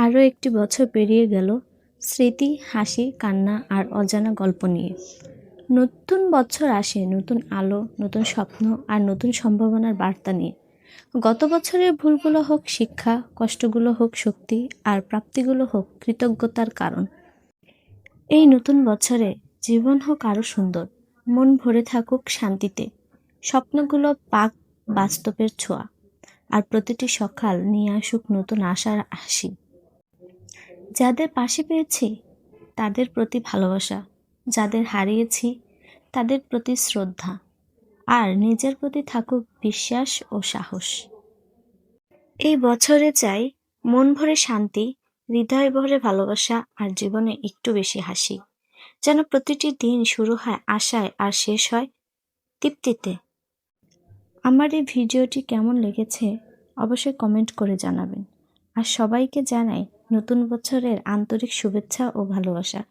আরও একটি বছর পেরিয়ে গেল স্মৃতি, হাসি, কান্না আর অজানা গল্প নিয়ে। নতুন বছর আসে নতুন আলো, নতুন স্বপ্ন আর নতুন সম্ভাবনার বার্তা নিয়ে। গত বছরের ভুলগুলো হোক শিক্ষা, কষ্টগুলো হোক শক্তি, আর প্রাপ্তিগুলো হোক কৃতজ্ঞতার কারণ। এই নতুন বছরে জীবন হোক আরও সুন্দর, মন ভরে থাকুক শান্তিতে, স্বপ্নগুলো পাক বাস্তবের ছোঁয়া, আর প্রতিটি সকাল নিয়ে আসুক নতুন আশার হাসি। যাদের পাশে পেয়েছি তাদের প্রতি ভালোবাসা, যাদের হারিয়েছি তাদের প্রতি শ্রদ্ধা, আর নিজের প্রতি থাকুক বিশ্বাস ও সাহস। এই বছরে চাই মন ভরে শান্তি, হৃদয় ভরে ভালোবাসা, আর জীবনে একটু বেশি হাসি। যেন প্রতিটি দিন শুরু হয় আশায় আর শেষ হয় তৃপ্তিতে। আমার এই ভিডিওটি কেমন লেগেছে অবশ্যই কমেন্ট করে জানাবেন। আর সবাইকে জানাই নতুন বছরের আন্তরিক শুভেচ্ছা ও ভালোবাসা।